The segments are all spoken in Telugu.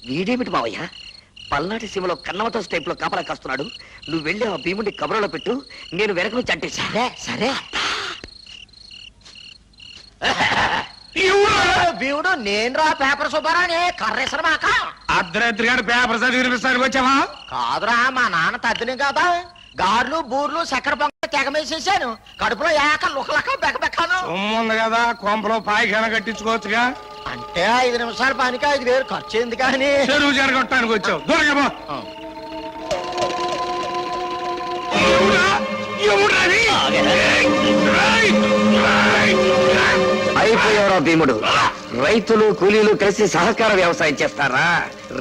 వీడేమిటి మావయ్య, పల్నాటి సీమలో కన్నమతో స్టైప్ లో కాపలా కాస్తున్నాడు. నువ్వు వెళ్ళి ఆ భీముడి కబురలో పెట్టు, నేను వెనక నుంచి అంటేసా. సరే భీముడు నేను రా పేపర్ సుబ్బారాని కర్రేసరమాక అర్ధరాత్రి గారు పేపర్ చదివి వినిపిస్తానికి వచ్చావా? కాదురా మా నాన్న తద్దిని కదా గార్లు బూర్లు చక్కెర పొంగ తెగమేసేసాను. కడుపులో ఏక లుకలక బెక్కబెక్కాను. ఉంది కదా కొంపలో పాయిఖాన కట్టించుకోవచ్చుగా. అంటే 5 నిమిషాల పనికి 5,000 ఖర్చు అయింది కానీ చెరువు జరగొట్టడానికి వచ్చావు. దొరకమా అయిపోయారా భీముడు? రైతులు కూలీలు కలిసి సహకార వ్యవసాయం చేస్తారా?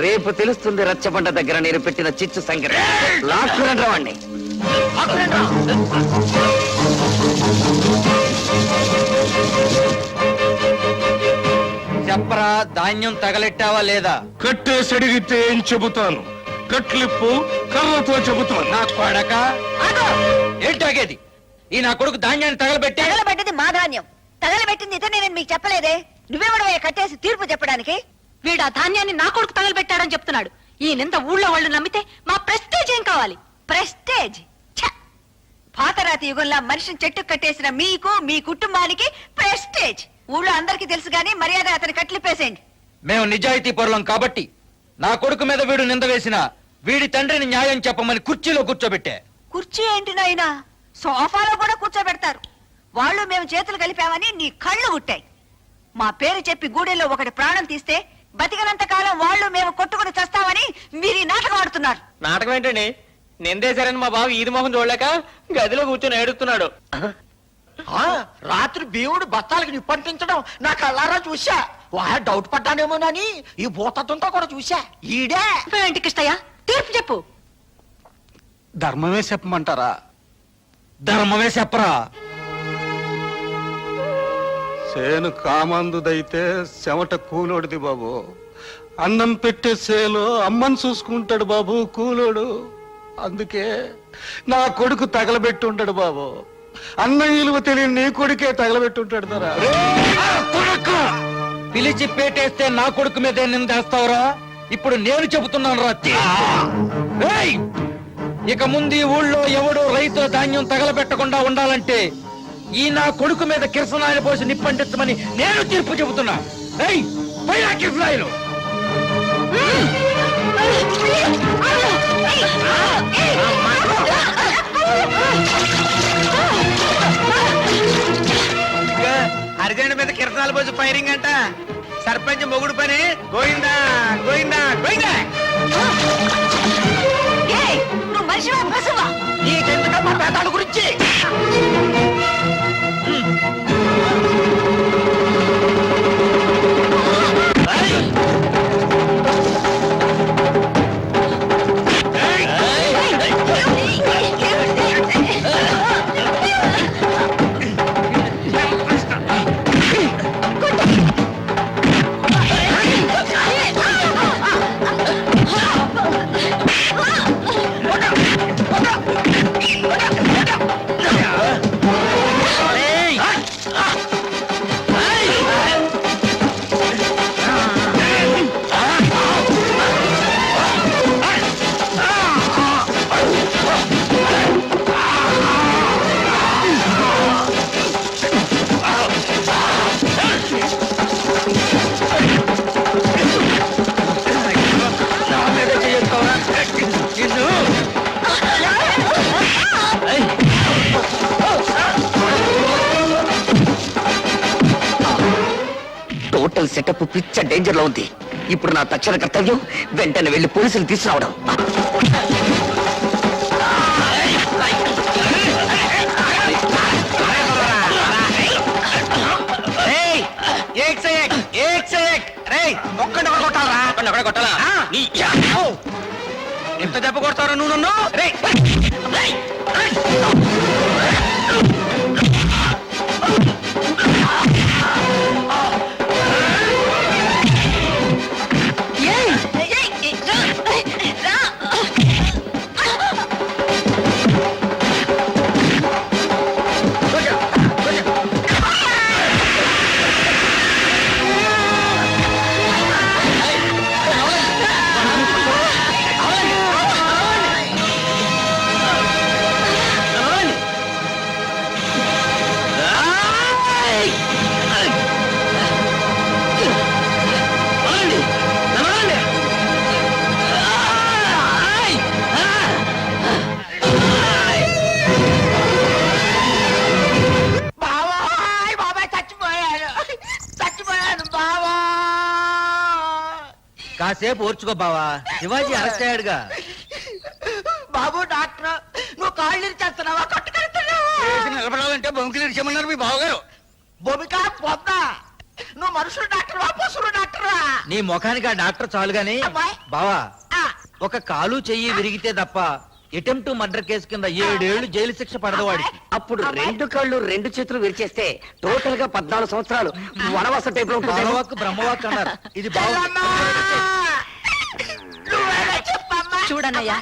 రేపు తెలుస్తుంది రచ్చబండ దగ్గర నేను పెట్టిన చిచ్చు సంగతి. లాక్కురండి రావండి. చెప్పరా, ధాన్యం తగలెట్టావా లేదా? కట్టేసి అడిగితే ఏం చెబుతాను? కట్లిప్పు కర్రతో చెబుతాను. నా కొడక ఏంటాగేది? ఈ నా కొడుకు ధాన్యాన్ని తగలబెట్టే. తగలబెట్టింది మా ధాన్యం, తగలబెట్టింది ఇతనే. నేను మీకు చెప్పలేదే? నువ్వేమడవే కట్టేసి తీర్పు చెప్పడానికి? వీడు ఆ ధాన్యాన్ని నా కొడుకు తగలబెట్టాడని చెప్తున్నాడు. ఈ నింద ఊళ్ళో వాళ్ళు నమ్మితే మా ప్రెస్టేజ్ ఏం కావాలి? ప్రెస్టేజ్? పాతరాతి యుగంలో మనిషిని చెట్టు కట్టేసిన మీకు, మీ కుటుంబానికి ప్రెస్టేజ్. ఊళ్ళో అందరికీ తెలుసు గానీ మర్యాద అతని కట్లిపేసేయండి. మేము నిజాయితీ పరులం కాబట్టి నా కొడుకు మీద వీడు నింద వేసిన వీడి తండ్రిని న్యాయం చెప్పమని కుర్చీలో కూర్చోబెట్టే. కుర్చీ ఏంటి నాయనా, సోఫాలో కూడా కూర్చోబెడతారు. వాళ్ళు మేము చేతులు కలిపామని నీ కళ్ళు గుట్టాయి. మా పేరు చెప్పి గూడెల్లో ఒకటి ప్రాణం తీస్తే బతికినంత కాలం వాళ్ళు మేము కొట్టుకుని చస్తామని మీరు ఈ నాటకం ఆడుతున్నారు. నాటకం ఏంటండి? నిందేశారని మా బాబు ఈది మొహం చూడలేక గదిలో కూర్చొని ఏడుస్తున్నాడు. రాత్రి భీముడు బస్తాలకి నిప్పంటించడం నా కళ్ళారా చూసా. డౌట్ పడ్డానేమోనని ఈ భూతత్వంతో కూడా చూసా. ఈడే ఏంటి కృష్ణయ్య, తీర్పు చెప్పు. ధర్మమే చెప్పమంటారా? ధర్మమే చెప్పరా. సేను కామందుదైతే చెమట కూలోడిది బాబు. అన్నం పెట్టే సేలు అమ్మని చూసుకుంటాడు బాబు కూలోడు. అందుకే నా కొడుకు తగలబెట్టుంటాడు బాబు. అన్న విలువ తెలియని నీ కొడుకే తగలబెట్టుంటాడు తరా. పిలిచి పేటేస్తే నా కొడుకు మీద నిందేస్తావురా? ఇప్పుడు నేను చెబుతున్నాను రా. ఇక ముందు ఈ ఊళ్ళో ఎవడో రైతు ధాన్యం తగలబెట్టకుండా ఉండాలంటే ఈ నా కొడుకు మీద కిరసనాయలు పోసి నిప్పంటించమని నేను తీర్పు చెబుతున్నా. కిరసనాయలు హరిజన మీద కిరసనాలు పోసి ఫైరింగ్ అంట. సర్పంచ్ మొగుడు పని గోయిందా గోయిందా గోయిందా. నువ్వు మనిషివా పశువా? నీకెందుకమ్మా పేదాల గురించి? టోటల్ సెటప్ పిచ్చ డేంజర్ లో ఉంది. ఇప్పుడు నా తక్షణ కర్తవ్యం వెంటనే వెళ్లి పోలీసులు తీసుకురావడం. ఎంత దెబ్బ కొడతారో నువ్వు నన్ను? కాసేపు ఓర్చుకో బావా, శివాజీ అరెస్ట్ అయ్యాడుగా. బాబు డాక్టర్, నువ్వు కాళ్ళు ఇచ్చేస్తున్నావా కొట్టుకెళ్తున్నావా? నిలబడాలంటే బొంకిలు ఇచ్చామన్నారు మీ బావగారు. భూమిక పొద్దా, నువ్వు మనుషులు డాక్టర్వా పశువులు డాక్టర్వా? నీ ముఖానికి ఆ డాక్టర్ చాలు గాని అబ్బాయ్. బావా, ఆ, ఒక కాలు చెయ్యి విరిగితే తప్ప అటెంప్ట్ మర్డర్ కేసు కింద 7 ఏళ్లు జైలు శిక్ష పడదు వాడికి. అప్పుడు 2 కళ్ళు 2 చేతులు విరిచేస్తే టోటల్ గా 14 సంవత్సరాలు వనవాస టైప్ లో ఉంటుంది. బాలవాక్ బ్రహ్మవాక్ అన్నారు. ఇది బావ. చెల్లమ్మా! నువ్వేనా చెప్పమ్మా? చూడన్నయ్యా,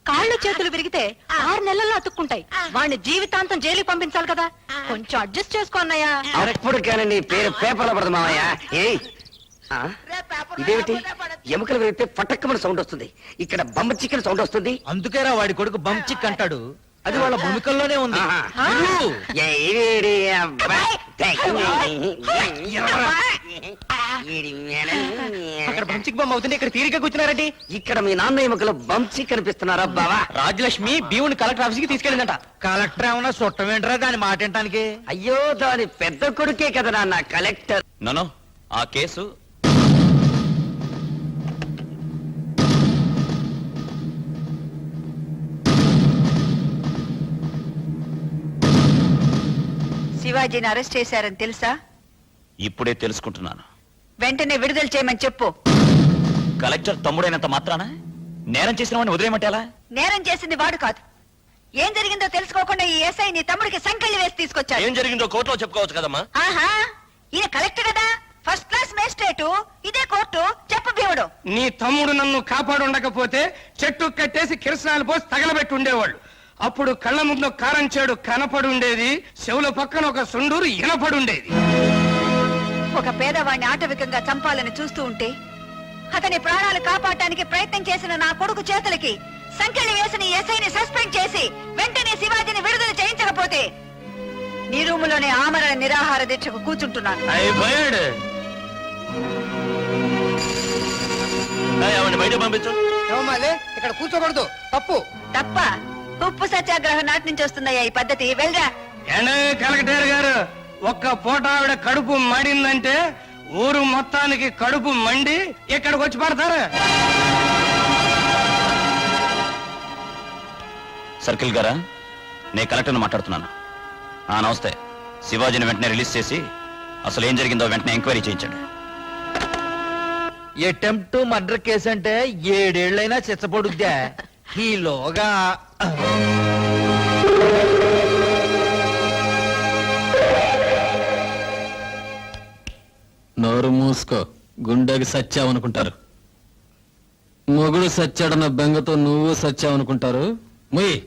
కాళ్ళు చేతులు విరిగితే 6 నెలల్లో అతుక్కుంటాయి. వాడిని జీవితాంతం జైలుకి పంపించాలి కదా, కొంచెం అడ్జస్ట్ చేసుకో అన్నయ్యా. అప్పుడు కానీ నీ పేరు పేపర్లో పడదు మామయ్య. ఏయ్ ఆ? రే పేపర్ ఇదేమిటి? రాయకపోతే పడదు. ఎముకలు విరిగితే పటక్కమని సౌండ్ వస్తుంది, ఇక్కడ బొమ్మ చికెన్ సౌండ్ వస్తుంది. అందుకేరా వాడి కొడుకు బంచిక్ అంటాడు. అది వాళ్ళ భూమికల్లోనే ఉంది. ఆహా. వెళ్ళు. ఏయ్ అబ్బా. అక్కడ బంచిక్ బొమ్మ అవుతుంది, ఇక్కడ తీరిక కూర్చున్నారండి. ఇక్కడ మీ నాన్న ఎముకలు బంచి కనిపిస్తున్నారా బావా? రాజలక్ష్మి భీముని కలెక్టర్ ఆఫీస్ కి తీసుకెళ్ళిందట. కలెక్టర్ ఏమన్నా చుట్టం ఏంటరా దాని మాట వినటానికి? అయ్యో దాని పెద్ద కొడుకే కదా నాన్న కలెక్టర్. నో ఆ కేసు శివాజీని అరెస్ట్ చేశారని తెలుసా? ఇప్పుడే తెలుసుకుంటున్నాను. వెంటనే విడుదల చేయమని చెప్పు. కలెక్టర్ తమ్ముడైనంత మాత్రాన నేరం చేసిన వాడిని వదిలేయమంటేలా? నేరం చేసింది వాడు కాదు. ఏం జరిగిందో తెలుసుకోకుండా ఈ ఎస్ఐ నీ తమ్ముడికి సంకెళ్ళి వేసి తీసుకొచ్చాడు. ఏం జరిగిందో కోర్టులో చెప్పుకోవచ్చు కదమ్మా. ఆహా, ఈయన కలెక్టర్ కదా, ఫస్ట్ క్లాస్ మేజిస్ట్రేటు. ఇదే కోర్టు. చెప్పు భీముడు. నీ తమ్ముడు నన్ను కాపాడుండకపోతే చెట్టు కట్టేసి కిరసనాలు పోసి తగలబెట్టి ఉండేవాళ్ళు. అప్పుడు కళ్ళ ముందు కారం చేడు కనపడుండేది, చెవుల పక్కన ఒక సుండూరు ఇనపడుండేది. ఒక పేదవాడిని ఆటవికంగా చంపాలని చూస్తూ ఉంటే అతని ప్రాణాలు కాపాడటానికి ప్రయత్నం చేసిన నా కొడుకు చేతులకి సంకెళ్ళి వేసిన ఎస్ఐని సస్పెండ్ చేసి వెంటనే శివాజీని విడుదల చేయించకపోతే నీ రూములోనే ఆమరణ నిరాహార దీక్షకు కూర్చుంటున్నాను. అయిపోయాడు. బయట పంపించు. ఇక్కడ కూర్చోకూడదు, తప్పు. తప్ప ఉప్పు సత్యాగ్రహం నాటి నుంచి వస్తుందయ్యా ఈ పద్ధతి. వెళ్ళరా. ఏండే కలెక్టర్ గారు, ఒక్క పూట ఆవిడ కడుపు మండిందంటే ఊరు మొత్తానికి కడుపు మండి ఇక్కడికి వచ్చి పడతారు. సర్కిల్ గారా, నేను కలెక్టర్ని మాట్లాడుతున్నాను. నమస్తే. శివాజీని వెంటనే రిలీజ్ చేసి అసలు ఏం జరిగిందో వెంటనే ఎంక్వైరీ చేయించండి. అటెంప్ట్ మర్డర్ కేసు అంటే 7 ఏళ్ళైనా చిచ్చపడుద్దా? ఈలోగా నోరు మూసుకో, గుండెకి సచ్చావనుకుంటారు. మొగుడు సచ్చాడన్న బెంగతో నువ్వు సచ్చావనుకుంటారు. ముయ్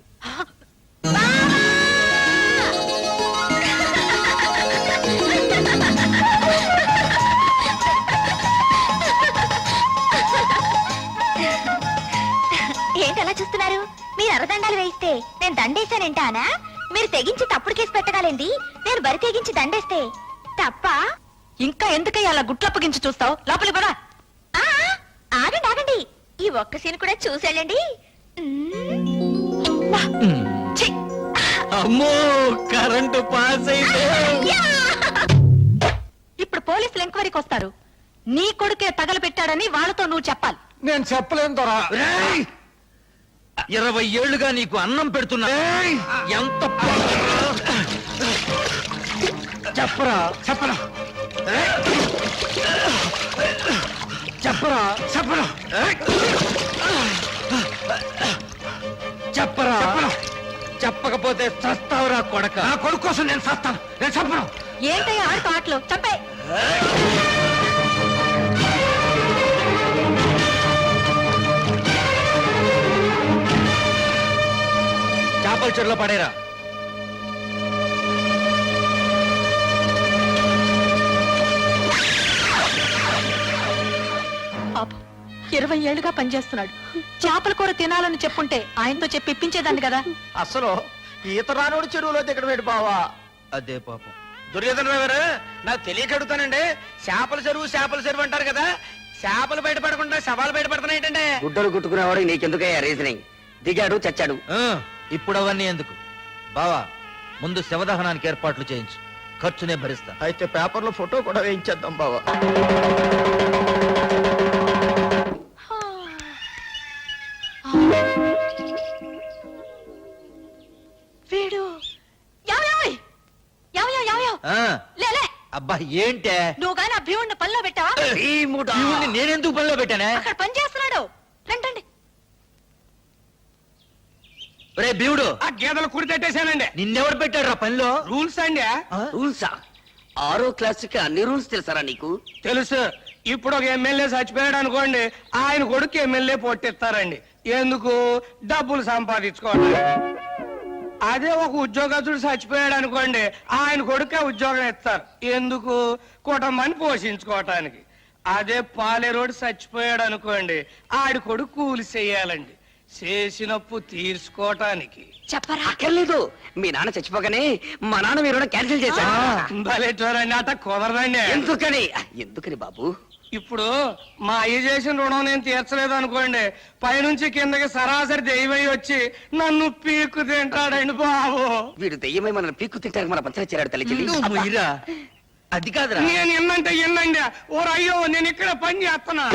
ఏంటలా చూస్తున్నారు? మీరు అరదండాలు వేయిస్తే నేను దండేశానంటానా? మీరు తెగించి తప్పుడు కేసు పెట్టగాలండి, నేను బరి తెగించి దండేస్తే తప్ప? ఇంకా ఎందుకయ్యా అలా గుట్లప్పగించి చూస్తావు? లోపలికి పదా. ఆ, ఆగండి ఆగండి, ఈ ఒక్క సీన్ కూడా చూసేళ్ళండి. అమ్మో, కరెంటు పాస్ అయితే ఇప్పుడు పోలీసులు ఎంక్వైరీకి వస్తారు. నీ కొడుకే తగలబెట్టాడని వాళ్ళతో నువ్వు చెప్పాలి. నేను చెప్పలేను దొరా. 20 ఏళ్లుగా నీకు అన్నం పెడుతున్నా. ఎంత చెప్పరా చెప్పరా చెప్పరా చెప్పరా చెప్పరా? చెప్పకపోతే చస్తావురా కొడక. నా కొడుకు కోసం నేను చేస్తాను. నేను చెప్పను. ఏంటయ్యా ఆడుతూ ఆటలు? చంపే. చేపల చెరులో పడేరా. పాపం 20 ఏళ్లుగా పనిచేస్తున్నాడు. చేపల కూర తినాలని చెప్పుంటే ఆయనతో చెప్పి ఇప్పించేదాన్ని కదా. అసలు ఈత రానోడు చెరువులో దిగడం ఏంటి బావా? అదే పాపం. దుర్యోధన గారు, నాకు తెలియక అడుగుతానండి. చేపల చెరువు అంటారు కదా, చేపలు బయటపడకుండా శవాలు బయటపడుతున్నాయి ఏంటంటే? గుడ్డలు కుట్టుకునేవాడు నీకెందుకయ్యా రీజనింగ్? దిగాడు చచ్చాడు. ఇప్పుడు అవన్నీ ఎందుకు బావా? ముందు శవదహనానికి ఏర్పాట్లు చేయించు, ఖర్చునే భరిస్తా. అయితే పేపర్లో ఫోటో కూడా వేయించేద్దాం బావా. ఏంటే నువ్వు గాని ఆ భీముడిని పనిలో పెట్టావా? భీముడా! శివుణ్ణి నేనెందుకు పనిలో పెట్టానే? అక్కడ పని చేస్తున్నాడు. రండి. రే భీముడు, ఆ గేదెలు కుడి తట్టేశానండి. నిన్నెవరు పెట్టాడు రా పనిలో? రూల్స్ అండి. రూల్సా? 6వ క్లాసుకి అన్ని రూల్స్ తెలుసారా నీకు? తెలుసు. ఇప్పుడు ఒక ఎమ్మెల్యే చచ్చిపోయాడు అనుకోండి, ఆయన కొడుకు ఎమ్మెల్యే పొట్టిస్తారండి. ఎందుకు? డబ్బులు సంపాదించుకోవడానికి. అదే ఒక ఉద్యోగస్తుడు చచ్చిపోయాడు అనుకోండి, ఆయన కొడుకే ఉద్యోగం ఇస్తారు. ఎందుకు? కుటుంబాన్ని పోషించుకోవటానికి. అదే పాలేరోడు చచ్చిపోయాడు అనుకోండి, ఆడి కొడుకు కూలి చెయ్యాలండి, చేసినప్పు తీర్చుకోవటానికి. చెప్పరా? అక్కర్లేదు, మీ నాన్న చచ్చిపోగానే మా నాన్న మీ రుణం క్యాన్సిల్ చేశారు. భలేటోరండి, అట కుదరదండి. ఎందుకని బాబు? ఇప్పుడు మా అయ్య చేసిన రుణం నేను తీర్చలేదు అనుకోండి, పైనుంచి కిందకి సరాసరి దెయ్యమై వచ్చి నన్ను పీక్కు తింటాడండి బాబు. వీడు దెయ్యమై మన పీక్కు తింటారు, మన పంచన చేరాడు తల్లి చెల్లి. నువ్వు మొయ్యిరా. అది కాదురా. నేను ఎన్నంటే ఎన్నండి. ఓ అయ్యో, నేను ఇక్కడ పని చేస్తున్నా.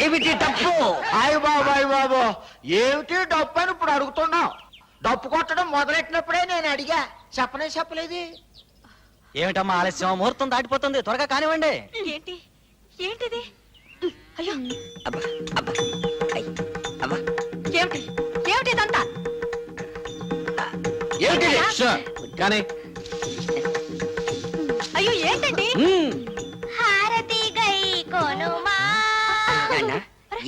ఏమిటి తప్పు? అయ్య బాబు ఏమిటి డప్పు అని ఇప్పుడు అడుగుతున్నావు? డప్పు కొట్టడం మొదలెట్టినప్పుడే నేను అడిగా, చెప్పలేదు. ఏమిటమ్మా ఆలస్యం? ముహూర్తం దాటిపోతుంది, త్వరగా కానివ్వండి. ఏంటిది? అయ్యో, అబ్బా, అబ్బా, ఐ, అబ్బా. ఏమిటి ఇదంతా? కానీ అయ్యో ఏంటండి? హారతి గై కొనుమా. నాన్న,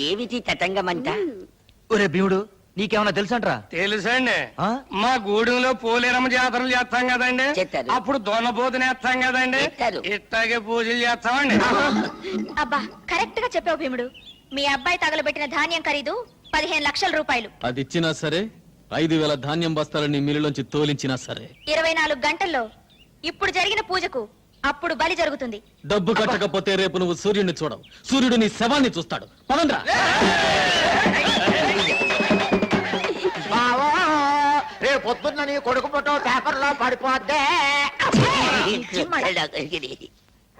ఏమిటి తతంగమంట? ఒరే భీముడు, నీకేమన్నా తెలుసంట్రా? తెలుసండి. ఆ? మా గూడెంలో పోలేరమ్మ జాతరలు చేస్తాం కదండి, చేస్తారు. అప్పుడు దొన్నపోతుని వేస్తాం కదండి, చేస్తారు. ఇట్లాగే పూజలు చేస్తామండి. అబ్బా కరెక్ట్ గా చెప్పావు భీముడు. మీ అబ్బాయి తగలబెట్టిన ధాన్యం ఖరీదు 15 లక్షల రూపాయలు. అది ఇచ్చినా సరే, 5,000 ధాన్యం బస్తాలని మిల్లులోంచి తోలించినా సరే, 24 గంటల్లో ఇప్పుడు జరిగిన పూజకు అప్పుడు బలి జరుగుతుంది. డబ్బు కట్టకపోతే రేపు నువ్వు సూర్యుడిని చూడవు, సూర్యుడు నీ శవాన్ని చూస్తాడు. పదండ్రా. బావా రేపు పొద్దున్న నీ కొడుకు ఫోటో పేపర్లో పడిపోద్దే.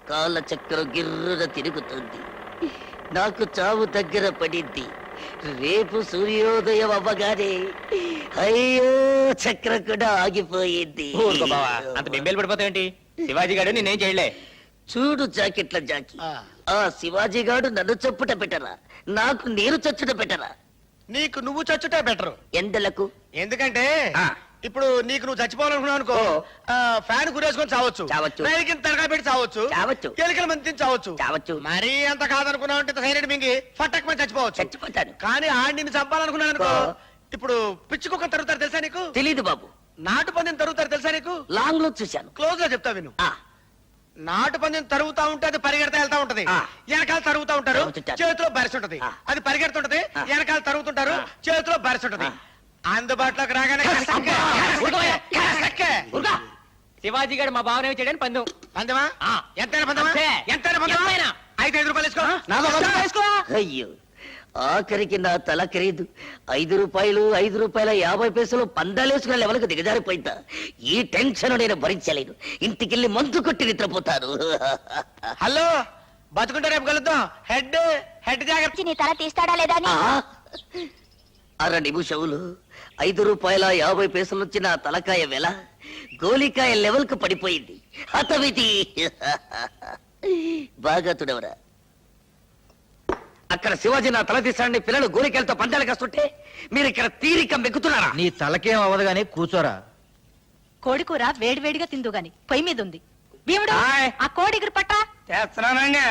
కాళ్ళ చక్రం గిర్రున తిరుగుతుంది. నాకు చావు దగ్గర పడింది. రేపు సూర్యోదయం అవ్వగానే అయ్యో చక్రం కూడా ఆగిపోయింది. అంత బెంబేలు పడిపోతావేంటి? శివాజీ గారు నేనేం చేయలే. చూడు జాకెట్ల జాకి, ఆ శివాజీ గాడు నన్ను చొప్పుట పెట్టరా, నాకు నేను చచ్చుట పెట్టరా? నీకు నువ్వు చచ్చుటే బెటర్. ఎండలకు ఎందుకంటే ఆ. ఇప్పుడు నీకు నువ్వు చచ్చిపోవాలనుకున్నావు అనుకో, ఫ్యాన్ గురేసుకొని చావచ్చు, చావచ్చు. రైలు కింద తలకాయ పెట్టి చావచ్చు, చావచ్చు. ఎలుకల మంది తిని చావచ్చు. చావచ్చు. మరీ అంత కాదనుకున్నావు అంటే సైలెంట్ మింగి ఫట్టక్ మంది చచ్చిపోవచ్చు. చచ్చిపోతాను. కానీ ఆడి నిన్ను చంపాలనుకున్నాను అనుకో, ఓ. ఇప్పుడు పిచ్చి కుక్క తరుగుతారు తెలుసా నీకు? తెలీదు బాబు. నాటు పందిని తరుగుతారు తెలుసా నీకు? లాంగ్ లో చూశాను. క్లోజ్ గా చెప్తా విను. ఆ, నాటు పందిని తరుగుతా ఉంటే అది పరిగెడతా వెళ్తా ఉంటది, ఆ. వెనకాల తరుగుతా ఉంటారు, తరుగుతుంటారు. చేతిలో బరిసి ఉంటది. ఆ. అది పరిగెడుతుంటది, ఆ. వెనకాల తరుగుతుంటారు, ఆ. చేతిలో బరిసి ఉంటది. ఆ. అందుబాటులోకి రాగానే అబ్బా! శివాజీ గారు మా భావన చేయడానికి పందెం. పందమా? ఎంతైనా పందమా? అంతే. ఎంతైనా పందమా? ఎంతైనా. 5 రూపాయలు వేసుకో. అయ్యో, ఆఖరికి నా తల ఖరీదు 5 రూపాయలు, 5 రూపాయల 50 పైసలు పందాలేసుకునే లెవెల్కి దిగజారిపోయిందా? ఈ టెన్షన్ నేను భరించలేను. ఇంటికెళ్ళి మందు కొట్టి నిద్రపోతాను. హలో, బతుకుంటే రేపు కలుద్దాం. హెడ్ హెడ్ జాగ్రత్త. నీ తల తీస్తాడా లేదా అని. ఆ, అర నిమిషములు 5 రూపాయల 50 పైసలు వచ్చిన తలకాయ వెల గోలికాయ లెవెల్ కు పడిపోయింది. హతవిధి. బాగా తుడవరా. అక్కడ శివాజీ నా తల తీసాడని పిల్లలు గోలికాయలతో పందాలు కాస్తుంటే మీరు ఇక్కడ తీరిక మెక్కుతున్నారా? నీ తలకేం అవ్వదు గానీ కూర్చోరా. కోడి కూర వేడివేడిగా తిందు గాని పొయ్యి మీద ఉంది. భీముడు, ఆయ్. ఆ కోడి ఎగురు పట్టా. చేస్తున్నానండి.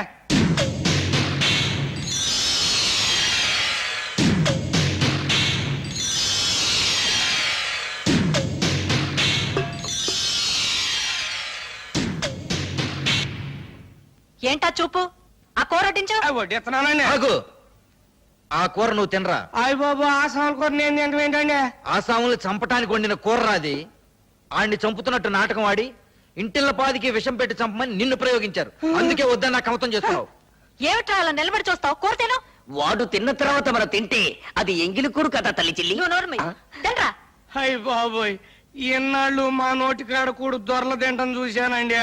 ఏంటా చూపు? ఆ కూర వడ్డించు. వడ్డిస్తున్నానండి. ఆగు. ఆ కూర నువ్వు తినరా. అయ్య బాబు, ఆ సాల్ కూర నేను తింటాం ఏంటండి? ఆసాములు చంపటానికి వండిన కూర రాది. ఆడిని చంపుతున్నట్టు నాటకం ఆడి ఇంటిళ్ళ పాదికి విషం పెట్టి చంపమని నిన్ను ప్రయోగించారు. అందుకే వద్దని నాకు కమతం చేస్తున్నావు. ఏమిట్రా అలా నిలబడి చూస్తావు? కూర తిను. వాడు తిన్న తర్వాత మనం తింటే అది ఎంగిలి కూడు కదా తల్లి చెల్లి. నువ్వు నోరు మూయి. తినరా. అయ్య బాబోయ్, ఇన్నాళ్ళు మా నోటికాడ కూడు దొరల తింటం చూశానండి.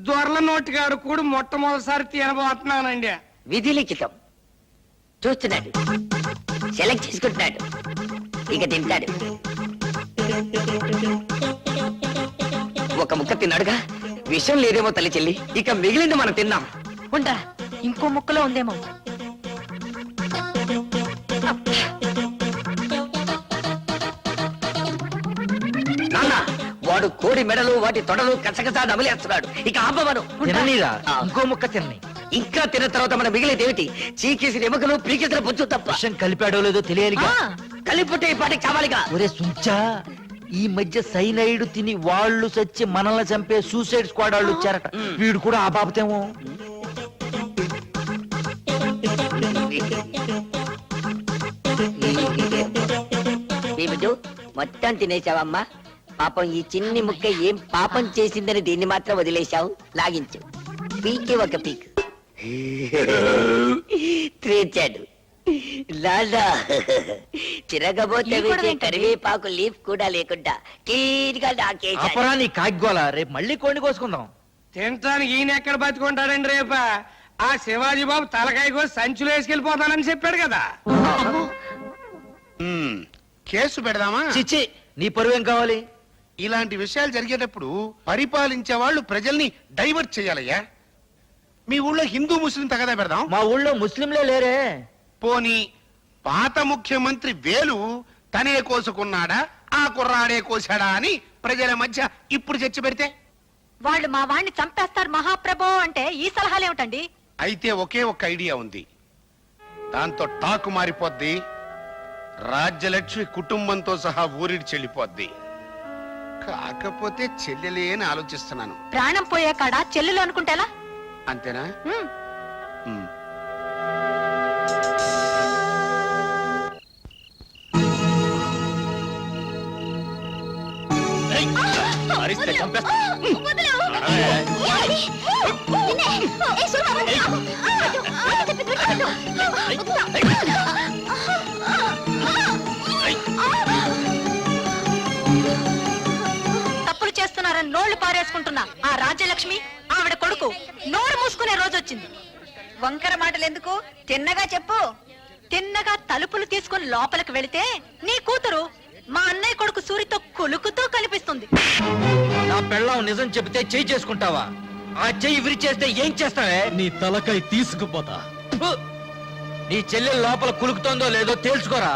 దొరల నోటికాడ కూడు మొట్టమొదటిసారి తినబోతున్నానండి. విధి లిఖితం. చూస్తున్నాడు, సెలెక్ట్ చేసుకుంటున్నాడు, ఇక తింటాడు. ఒక ముక్క తిన్నాడుగా, విషయం లేదేమో తల్లి చెల్లి, ఇక మిగిలింది మనం తిన్నాం. ఉండరా, ఇంకో ముక్కలో ఉందేమో. నాన్న, వాడు కోడి మెడలు వాటి తొడలు కసకసా నమిలేస్తున్నాడు. ఇక ఆపమను. తిననీరా, ఆ. ఇంకో ముక్క తినని. ఇంకా తిన్న తర్వాత మన మిగిలేది ఏమిటి? చీకేసిన ఎముకలు పీకేసిన బొచ్చు తప్ప. విషయం కలిపాడో లేదో తెలియాలిగా. ఆ, కలిపుట్టే ఈ పాటికి కావాలిగా. ఒరే సుంచా, ఈ మధ్య సైనైడ్ తిని వాళ్ళు చచ్చి మనల్ని చంపే సూసైడ్ స్క్వాడ్ వాళ్ళు వచ్చారట. వీడు కూడా ఆ బాబతేమో. ఏమిటో మొత్తం తినేశావమ్మా? పాపం ఈ చిన్ని ముక్క ఏం పాపం చేసిందని దీన్ని మాత్రం వదిలేశావు. లాగించు, పీకి ఒక పీక్. త్రేచాడు లాలా. తిరగబోతే ఈ కూడా వేసే కరివేపాకు లీఫ్ కూడా లేకుండా క్లీన్ గా నాకేశాడు. అపరా నీ కాగ్గోలా, రేపు మళ్ళీ కోడిని కోసుకుందాం. తినటానికి ఈయన ఎక్కడ బతుకుంటాడండి రేప? ఆ శివాజీ బాబు తలకాయ కోసి సంచులు వేసుకెళ్ళిపోతానని చెప్పాడు కదా. కేసు పెడదామా? చిచ్చి, నీ పరువేం కావాలి? ఇలాంటి విషయాలు జరిగేటప్పుడు పరిపాలించే వాళ్ళు ప్రజల్ని డైవర్ట్ చేయాలయ్యా. మీ ఊళ్ళో హిందూ ముస్లిం తగదా పెడదాం. మా ఊళ్ళో ముస్లింలే లేరే. పోనీ పాత ముఖ్యమంత్రి వేలు తనే కోసుకున్నాడా, ఆ కుర్రాడే కోసాడా అని ప్రజల మధ్య ఇప్పుడు చర్చ పెడితే? వాళ్ళు మా వాణ్ణి చంపేస్తారు మహాప్రభో అంటే ఈ సలహాలేమిటండి? అయితే ఒకే ఒక్క ఐడియా ఉంది, దాంతో టాకు మారిపోద్ది. రాజ్యలక్ష్మి కుటుంబంతో సహా ఊరిడి చెల్లిపోద్ది. కాకపోతే చెల్లెలే అని ఆలోచిస్తున్నాను. ప్రాణం పోయే కాడ చెల్లెలు అనుకుంటేలా? అంతేనా? ఉమ్. ఉమ్. అరిస్తే చంపేస్తా. తప్పులు చేస్తున్నారని నోళ్లు పారేసుకుంటున్నా ఆ రాజ్యలక్ష్మి ఆవిడ కొడుకు నోరు మూసుకునే రోజు వచ్చింది. వంకర మాటలు ఎందుకు? తిన్నగా చెప్పు. తిన్నగా తలుపులు తీసుకుని లోపలికి వెళితే నీ కూతురు మా అన్నయ్య కొడుకు సూరితో కొలుకుతూ కనిపిస్తుంది. నా పెళ్ళాం నిజం చెబితే చెయ్యి చేసుకుంటావా? ఆ చెయ్యి విరిచేస్తే ఏం చేస్తావే? నీ తలకాయ తీసుకుపోతా. ఫు! నీ చెల్లెలు లోపల కులుకుతోందో లేదో తేల్చుకోరా.